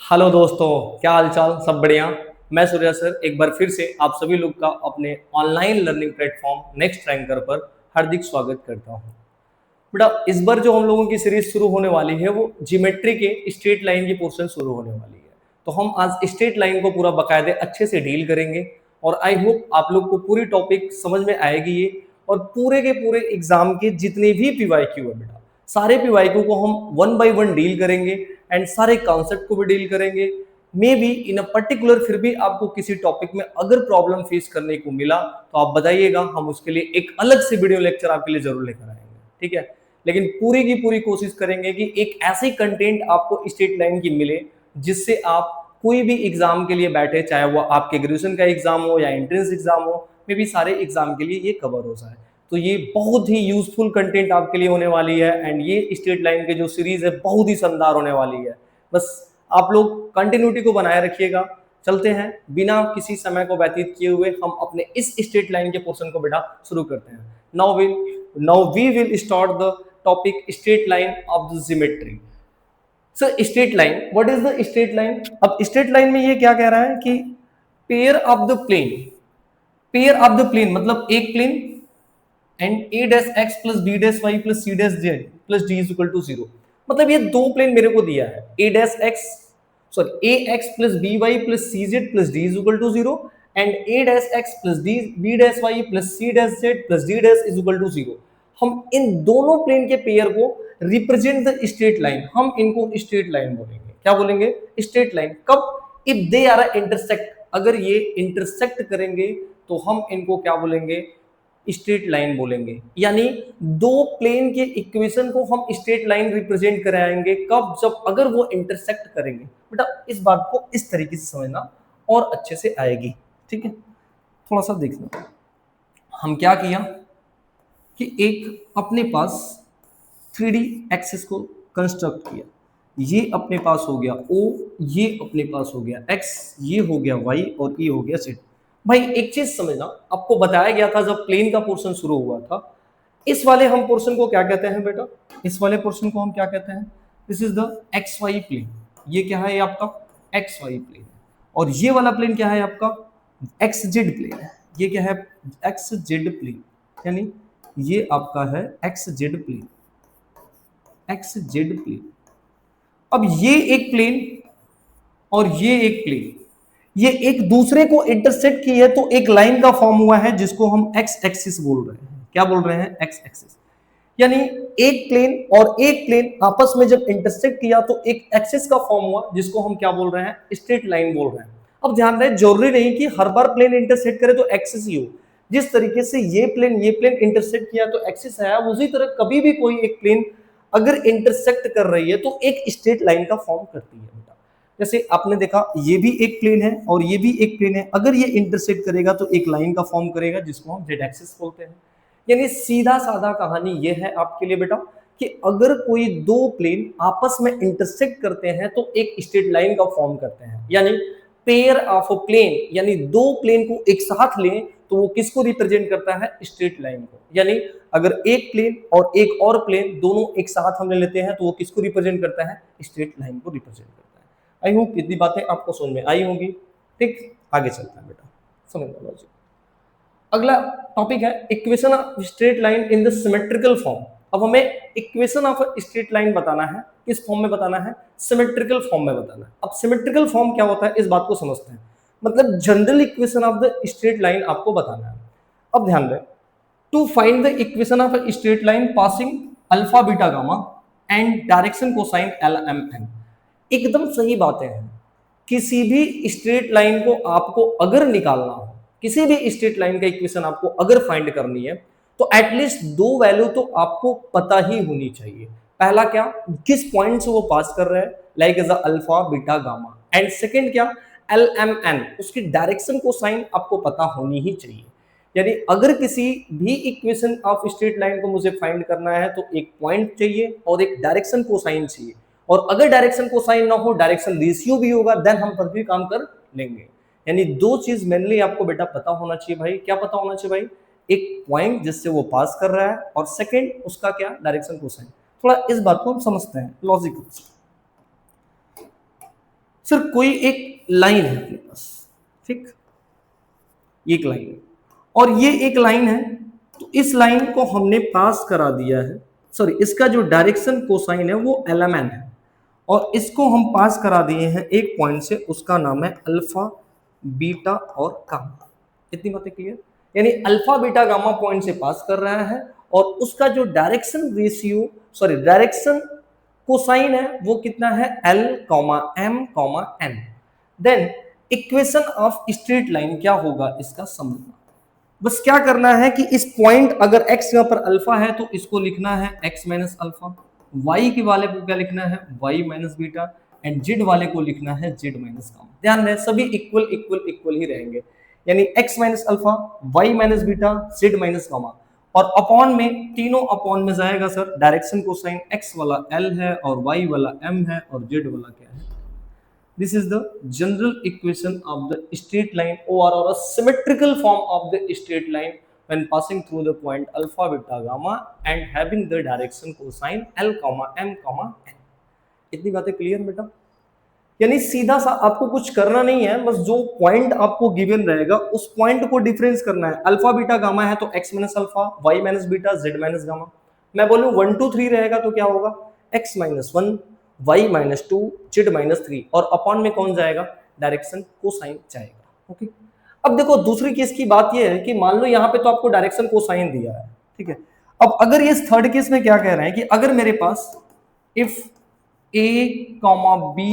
Hello दोस्तों, क्या हाल चाल? सब बढ़िया। मैं सूर्या सर एक बार फिर से आप सभी लोग का अपने online learning platform next ranker पर हार्दिक स्वागत करता हूं। बेटा, इस बार जो हम लोगों की सीरीज शुरू होने वाली है वो ज्योमेट्री के स्ट्रेट लाइन की पोर्शन शुरू होने वाली है। तो हम आज स्ट्रेट लाइन को पूरा बाकायदे अच्छे से डील करेंगे और आई होप आप लोग को पूरी टॉपिक समझ में आएगी ये। और पूरे के पूरे एग्जाम के जितने भी पीवाईक्यू है बेटा, सारे पीवाईक्यू को हम वन बाय वन डील करेंगे एंड सारे कॉन्सेप्ट को भी डील करेंगे। May be in a particular फिर भी आपको किसी टॉपिक में अगर प्रॉब्लम फेस करने को मिला तो आप बताइएगा, हम उसके लिए एक अलग से वीडियो लेक्चर आपके लिए जरूर लेकर आएंगे, ठीक है। लेकिन पूरी की पूरी कोशिश करेंगे कि एक ऐसी कंटेंट आपको स्ट्रेट लाइन की मिले जिससे आप कोई भी एग्जाम के लिए बैठे, चाहे वो आपके ग्रेजुएशन का एग्जाम हो या एंट्रेंस एग्जाम हो, मे भी सारे एग्जाम के लिए ये कवर हो जाए। तो ये बहुत ही यूजफुल कंटेंट आपके लिए होने वाली है एंड ये स्ट्रेट लाइन के जो सीरीज है बहुत ही शानदार होने वाली है। बस आप लोग कंटिन्यूटी को बनाए रखिएगा। चलते हैं बिना किसी समय को व्यतीत किए हुए हम अपने इस स्ट्रेट लाइन के पोर्शन को बेटा शुरू करते हैं। Now we will start the topic straight line of the geometry. Sir, straight line, what is the straight line? अब स्ट्रेट लाइन में ये क्या कह रहा है कि pair of the plane, pair of the plane मतलब एक plane and a dash x plus b dash y plus c dash z plus d is equal to zero. मतलब ये दो प्लेन मेरे को दिया है, ए dash x sorry a x plus b y plus c z plus d is equal to zero and a dash x plus d b dash y plus c dash z plus d dash is equal to zero. हम इन दोनों plane के pair को represent the straight line, हम इनको straight line बोलेंगे। क्या बोलेंगे? Straight line. कब? इफ दे आर इंटरसेक्ट, अगर ये इंटरसेक्ट करेंगे तो हम इनको क्या बोलेंगे? स्ट्रेट लाइन बोलेंगे। यानी दो प्लेन के इक्वेशन को हम स्ट्रेट लाइन रिप्रेजेंट कराएंगे कब? जब अगर वो इंटरसेक्ट करेंगे। बेटा इस बात को इस तरीके से समझना और अच्छे से आएगी, ठीक है। थोड़ा सा देखना, हम क्या किया कि एक अपने पास 3D एक्सिस को कंस्ट्रक्ट किया। ये अपने पास हो गया O, ये अपने पास हो गया X, ये हो गया Y और ये हो गया Z। भाई एक चीज समझना, आपको बताया गया था जब प्लेन का पोर्शन शुरू हुआ था, इस वाले हम पोर्शन को क्या कहते हैं बेटा? इस वाले पोर्शन को हम क्या कहते हैं? This is the XY plane. ये क्या है? ये आपका XY प्लेन है। और ये वाला प्लेन क्या है? आपका XZ प्लेन है। ये क्या है? XZ plane. यानी ये आपका है XZ प्लेन, XZ प्लेन। अब ये एक प्लेन और ये एक प्लेन, ये एक दूसरे को इंटरसेक्ट की है तो एक लाइन का फॉर्म हुआ है जिसको हम एक्स एक्सिस बोल रहे हैं। क्या बोल रहे हैं? X axis. यानी एक प्लेन और एक प्लेन आपस में जब इंटरसेक्ट किया तो एक एक्सिस का फॉर्म हुआ जिसको हम क्या बोल रहे हैं? स्ट्रेट लाइन बोल रहे हैं। अब ध्यान रहे, जरूरी नहीं कि हर बार प्लेन इंटरसेक्ट करे तो एक्सिस ही हो। जिस तरीके से ये प्लेन इंटरसेक्ट किया तो एक्सिस है, उसी तरह कभी भी कोई एक प्लेन अगर इंटरसेक्ट कर रही है तो एक स्ट्रेट लाइन का फॉर्म करती है बेटा। जैसे आपने देखा ये भी एक प्लेन है और ये भी एक प्लेन है, अगर ये इंटरसेक्ट करेगा तो एक लाइन का फॉर्म करेगा जिसको हम जेड एक्सिस बोलते हैं। यानी सीधा साधा कहानी ये है आपके लिए बेटा कि अगर कोई दो प्लेन आपस में इंटरसेक्ट करते हैं तो एक स्ट्रेट लाइन का फॉर्म करते हैं। यानी पेयर ऑफ प्लेन, यानी दो प्लेन को एक साथ लें तो वो किसको रिप्रेजेंट करता है? स्ट्रेट लाइन को। यानी अगर एक प्लेन और एक और प्लेन दोनों एक साथ हम ले लेते हैं तो वो किसको रिप्रेजेंट करता है? स्ट्रेट लाइन को रिप्रेजेंट करता है। आई होप इतनी बातें आपको समझ में आई होंगी। ठीक, आगे चलता है बेटा, समझ लो। अगला टॉपिक है equation of straight line in the symmetrical form. अब हमें इक्वेशन ऑफ स्ट्रेट लाइन बताना है, किस फॉर्म में बताना है? सिमेट्रिकल फॉर्म में बताना है। अब सिमेट्रिकल फॉर्म क्या होता है इस बात को समझते हैं। मतलब general equation of the straight line आपको बताना है। अब ध्यान दें, to find the equation of a straight line passing alpha beta gamma and direction cosine l m n. एकदम सही बातें हैं। किसी भी स्ट्रेट लाइन को आपको अगर निकालना हो, किसी भी स्ट्रेट लाइन का इक्वेशन आपको अगर फाइंड करनी है तो एटलीस्ट दो वैल्यू तो आपको पता ही होनी चाहिए। पहला क्या? किस पॉइंट से वो पास कर रहा है, like as alpha beta gamma. And second क्या? एल एम एन, उसकी डायरेक्शन को साइन आपको पता होनी ही चाहिए। यानी अगर किसी भी इक्वेशन ऑफ स्ट्रेट लाइन को मुझे फाइंड करना है तो एक पॉइंट चाहिए और एक डायरेक्शन को साइन चाहिए। और अगर डायरेक्शन को साइन ना हो, डायरेक्शन रेशियो भी होगा, देन हम पर भी काम कर लेंगे। यानी दो चीज मेनली आपको बेटा पता होना चाहिए भाई। क्या पता होना चाहिए भाई? एक पॉइंट जिससे वो पास कर रहा है और सेकंड उसका क्या? Direction cosine. थोड़ा इस बात को हम समझते हैं लॉजिक। सर कोई एक लाइन है अपने पास, ठीक, ये एक लाइन है और ये एक लाइन है, तो इस लाइन को हमने पास करा दिया है, सॉरी इसका जो डायरेक्शन कोसाइन है वो LMN है और इसको हम पास करा दिए हैं एक पॉइंट से, उसका नाम है अल्फा बीटा और गामा। इतनी बातें क्लियर? यानी अल्फा बीटा गामा पॉइंट से पास कर रहा है और उसका जो direction ratio, sorry direction cosine है वो कितना है, L, M, N। Then equation of straight line क्या होगा इसका समझना। बस क्या करना है कि इस पॉइंट, अगर x यहाँ पर अल्फा है तो इसको लिखना है x माइनस अल्फा, y के वाले को क्या लिखना है y minus beta, and z वाले को लिखना है z माइनस गामा। ध्यान रहे सभी इक्वल इक्वल इक्वल ही रहेंगे, यानी x minus alpha, y minus beta, z minus gamma, और अपॉन में तीनों अपॉन में जाएगा सर डायरेक्शन कोसाइन, x वाला L है और y वाला M है और z वाला क्या है। This is the general equation of the straight line or a symmetrical form of the straight line when passing through the point alpha, beta, gamma and having the direction cosine L, M, N। इतनी बातें clear बेटा? यानी सीधा सा आपको कुछ करना नहीं है, बस जो पॉइंट आपको गिवन रहेगा उस पॉइंट को डिफरेंस करना है। अल्फा बीटा गामा है तो x minus alpha, y minus beta, z minus gamma. मैं बोलूं 1 2 3 रहेगा तो क्या होगा, x minus 1, y minus 2, z minus 3, और अपॉन में कौन जाएगा, डायरेक्शन कोसाइन जाएगा। ओके, अब देखो दूसरी केस की बात यह है कि मान लो यहाँ पे तो आपको डायरेक्शन कोसाइन दिया है, ठीक है। अब अगर ये थर्ड केस में क्या कह रहे हैं कि अगर मेरे पास if A, B,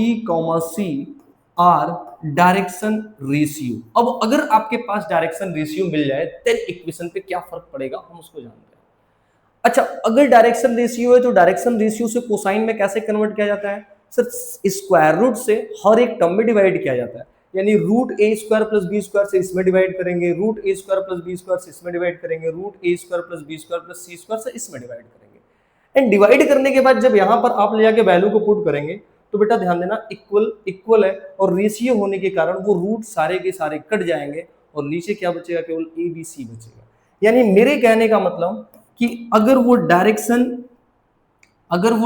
C are direction ratio, अब अगर आपके पास डायरेक्शन रेशियो मिल जाए देन इक्वेशन पे क्या फर्क पड़ेगा हम उसको जानते हैं। अच्छा, अगर डायरेक्शन रेशियो है तो डायरेक्शन रेशियो से कोसाइन में कैसे कन्वर्ट किया जाता है सर, स्क्वायर रूट से हर एक टर्म में डिवाइड किया जाता है, यानी root a square plus b square से इसमें डिवाइड करेंगे, root a square plus b square से इसमें डिवाइड करेंगे, root a square plus b square plus c square से इसमें डिवाइड करेंगे। एंड डिवाइड करने के बाद जब यहां पर आप ले जाके वैल्यू को पुट करेंगे तो बेटा ध्यान देना इक्वल इक्वल है और रेशियो होने के कारण वो रूट सारे के सारे कट जाएंगे और नीचे क्या बचेगा, केवल ए बी सी बचेगा। यानी मेरे कहने का मतलब कि अगर वो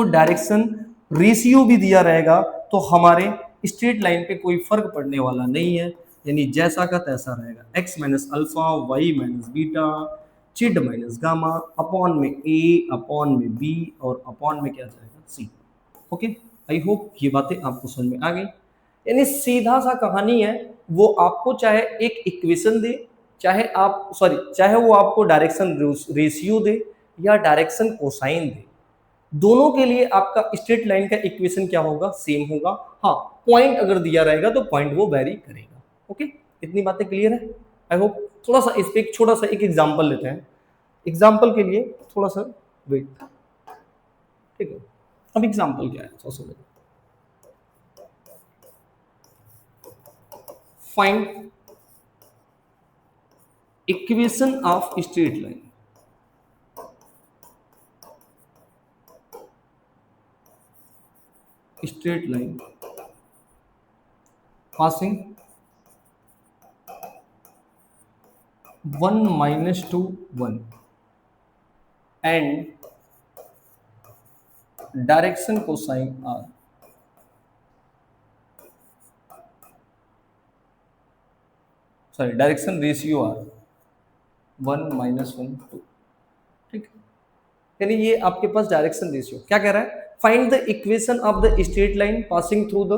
डायरेक्शन रेशियो भी दिया रहेगा तो हमारे स्ट्रेट लाइन पे कोई फर्क पड़ने वाला नहीं है, यानी जैसा का तैसा रहेगा, x minus alpha, y minus beta, z minus gamma, upon में a, अपॉन में b और अपॉन में क्या जाएगा c। ओके, आई होप ये बातें आपको समझ में आ गई। यानी सीधा सा कहानी है, वो आपको चाहे एक इक्वेशन दे, चाहे वो आपको डायरेक्शन रेशियो दे या डायरेक्शन कोसाइन दे, दोनों के लिए आपका स्ट्रेट लाइन का इक्वेशन क्या होगा, सेम होगा। हाँ, पॉइंट अगर दिया रहेगा तो पॉइंट वो वेरी करेगा। ओके, इतनी बातें क्लियर है? I hope. थोड़ा सा इस पे एक छोटा सा एक एग्जांपल लेते हैं, एग्जांपल के लिए थोड़ा सा वेट, ठीक है। अब एग्जांपल क्या है, समझो। Find equation of straight line, straight line passing 1 minus 2 1 and direction cosine r, sorry direction ratio r 1 minus 1 2, ठीक। यानी ये आपके पास डायरेक्शन रेशियो क्या कह रहा है, find the equation of the straight line passing through the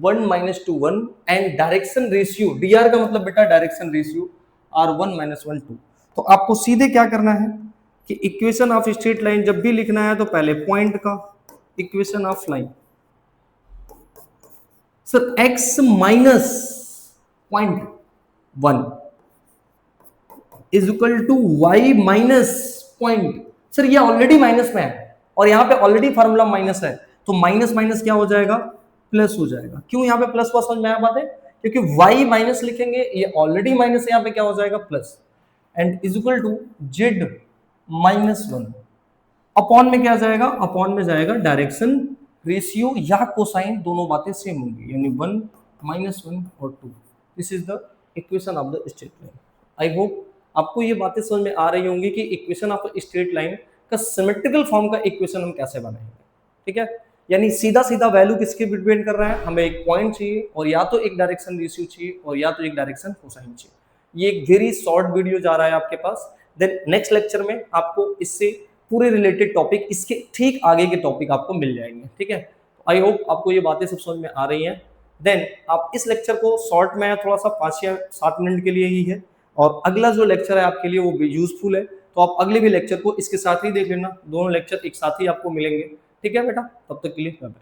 1 minus 2 1 and direction ratio, dr का मतलब बेटा डायरेक्शन रेशियो r 1 minus 1 2। तो आपको सीधे क्या करना है कि इक्वेशन ऑफ स्ट्रेट लाइन जब भी लिखना है तो पहले पॉइंट का equation of line, sir x minus point 1 is equal to y minus point, sir ये ऑलरेडी माइनस में है और यहाँ पे ऑलरेडी फार्मूला माइनस है, तो माइनस माइनस क्या हो जाएगा, प्लस हो जाएगा। क्यों यहाँ पे प्लस हुआ समझ में आया बात है, क्योंकि y माइनस लिखेंगे, ये ऑलरेडी माइनस है, यहाँ पे क्या हो जाएगा plus, and is equal to z minus 1, upon में क्या जाएगा, अपॉन में जाएगा डायरेक्शन रेशियो या कोसाइन, दोनों बातें सेम होंगी, यानी 1 minus 1 और 2। This is the equation of the straight line. I hope आपको ये बातें समझ में आ रही होंगी कि इक्वेशन ऑफ स्ट्रेट लाइन का सिमेट्रिकल फॉर्म का इक्वेशन हम कैसे बनाएंगे, ठीक है। यानी सीधा सीधा वैल्यू किसके डिपेंड कर रहा है, हमें एक पॉइंट चाहिए और या तो एक डायरेक्शन रेशियो चाहिए और या तो एक डायरेक्शन कोसाइन चाहिए। ये एक वेरी शॉर्ट वीडियो जा रहा है आपके पास। देन नेक्स्ट लेक्चर में आपको इससे पूरे रिलेटेड टॉपिक, इसके ठीक आगे के टॉपिक आपको मिल जाएंगे, ठीक है। आई होप आपको ये बातें सब समझ में आ रही हैं। देन आप इस लेक्चर को शॉर्ट में थोड़ा सा 5 या 7 मिनट के लिए ही है, और अगला जो लेक्चर है आपके लिए वो भी यूजफुल है, तो आप अगले भी लेक्चर को इसके साथ ही देख लेना, दोनों लेक्चर एक साथ ही आपको मिलेंगे, ठीक है बेटा। तब तक के लिए बाय बाय।